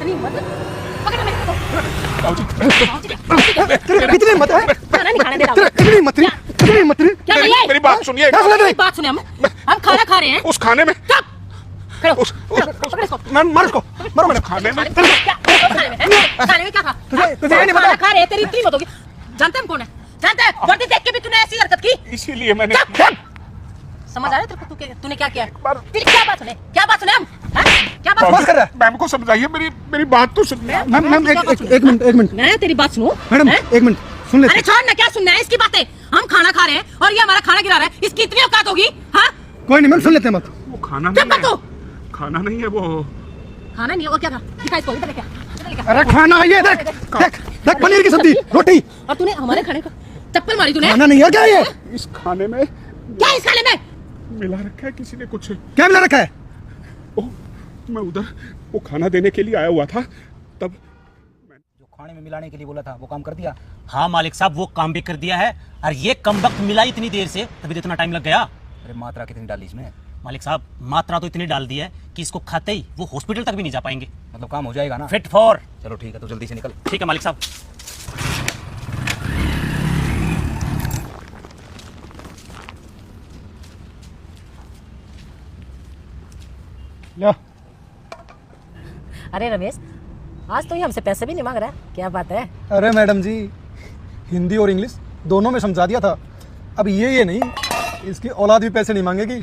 इतनी हिम्मत पकड़ मेरे को। कितनी हिम्मत है? खाना नहीं खाने दे रहा हूँ। कितनी हिम्मत थी? कितनी हिम्मत थी? क्या भैया? मेरी बात सुनिए। क्या सुना मेरी बात सुने, हम खाना खा रहे हैं। उस खाने में चुप! खड़ो, उस पकड़ इसको। मार उसको, मारो मैडम। खाने में क्या खाने में है? खाने में क्या था? तुझे ये नहीं पता? खाना खा रहे हैं, तेरी इतनी मत होगी। जानते हम कौन है? जानते हैं? वर्दी देख के भी तूने ऐसी हरकत की? इसीलिए मैंने समझ आ रहा है तेरे को तूने क्या किया? तेरी क्या बात सुने? क्या बात सुने हम? हाँ? क्या बात बस कर रहा है। मैम को समझाइए, मेरी बात तो सुनिए। मैम एक मिनट मैं तेरी बात सुनूं? मैडम हैं? एक मिनट सुन अरे ले। छोड़ ना, क्या सुनना है इसकी बातें? हम खाना खा रहे हैं और ये हमारा खाना गिरा रहा है। इसकी इतनी औकात होगी? हाँ? कोई नहीं मैम, सुन लेते हैं मत। वो खाना चुप नहीं कर तू। है, खाना नहीं है वो। खाना नहीं है और क्या था? दिखा इसको, इधर लेके आ, इधर लेके आ। अरे खाना है ये, देख देख देख, पनीर की सब्जी, रोटी। और तूने हमारे खाने का चप्पल मारी तूने? खाना नहीं है क्या ये? इस खाने में क्या है इस खाने में? मिला रखा है किसी ने कुछ। क्या मिला रखा है? ओह, मैं उधर वो खाना देने के लिए आया हुआ था, तब जो खाने में मिलाने के लिए बोला था वो काम कर दिया। हाँ मालिक साहब, वो काम भी कर दिया है। और ये कम वक्त मिला इतनी देर से, तभी तो इतना टाइम लग गया। अरे मात्रा कितनी डाली इसमें? मालिक साहब, मात्रा तो इतनी डाल दी है कि इसको खाते ही वो हॉस्पिटल तक भी नहीं जा पाएंगे। मतलब काम हो जाएगा ना? Fit for. चलो ठीक है, तो जल्दी से निकल। ठीक है मालिक साहब। लो अरे रमेश, आज तो ये हमसे पैसे भी नहीं मांग रहा है। क्या बात है? अरे मैडम जी, हिंदी और इंग्लिश दोनों में समझा दिया था। अब ये नहीं, इसकी औलाद भी पैसे नहीं मांगेगी।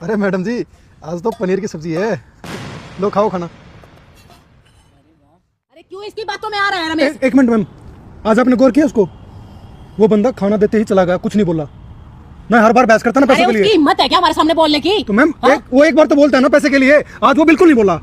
अरे मैडम जी, आज तो पनीर की सब्जी है, लो खाओ खाना। अरे क्यों इसकी बातों में आ रहा है रमेश? एक मिनट मैम, आज आपने गौर किया उसको? वो बंदा खाना देते ही चला गया, कुछ नहीं बोला। मैं हर बार बहस करता ना अरे पैसों के उसकी लिए। हिम्मत है क्या हमारे सामने बोलने की? तो मैम हाँ? वो एक बार तो बोलता है ना पैसे के लिए, आज वो बिल्कुल नहीं बोला।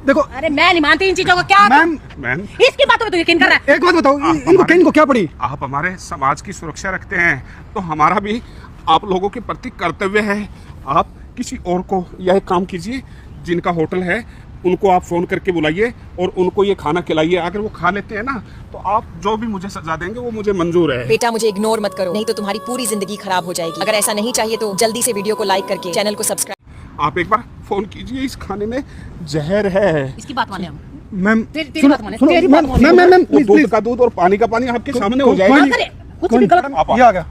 देखो अरे मैं नहीं मानती इन चीजों को। क्या मैम, मैम इसकी बातों में तू यकीन कर रहा है? एक बात बताओ, आप इनको हमारे- इनको क्या पड़ी? आप हमारे समाज की सुरक्षा रखते हैं, तो हमारा भी आप लोगों के प्रति कर्तव्य है। आप किसी और को यह काम कीजिए, जिनका होटल है उनको आप फोन करके बुलाइए और उनको ये खाना खिलाइए। अगर वो खा लेते हैं ना, तो आप जो भी मुझे सजा देंगे वो मुझे मंजूर है। बेटा मुझे इग्नोर मत करो, नहीं तो तुम्हारी पूरी जिंदगी खराब हो जाएगी। अगर ऐसा नहीं चाहिए तो जल्दी से वीडियो को लाइक करके चैनल को सब्सक्राइब। आप एक बार फोन कीजिए, इस खाने में जहर है। इसकी बात माने हम। मैम तेरी सुनो बात माने, सुनो, तेरी मैम बात माने। मैम मैम वो प्लीज दूध प्लीज। का दूध और पानी का पानी आपके सामने हो कोई जाएगा। नहीं। करे, कुछ भी गलत। ये आ गया।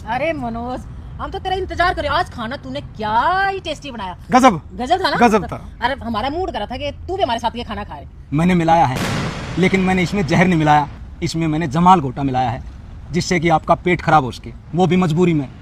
अरे मनोज, हम तो तेरा इंतजार कर रहे हैं। आज खाना तूने क्या ही टेस्टी बनाया। गजब गजब था ना? गजब था। अरे हमारा मूड कर रहा था कि तू भी हमारे साथ ये खाना खाए। मैंने मिलाया है, लेकिन मैंने इसमें जहर नहीं मिलाया, इसमें मैंने जमाल घोटा मिलाया है, जिससे कि आपका पेट खराब हो सके, वो भी मजबूरी में।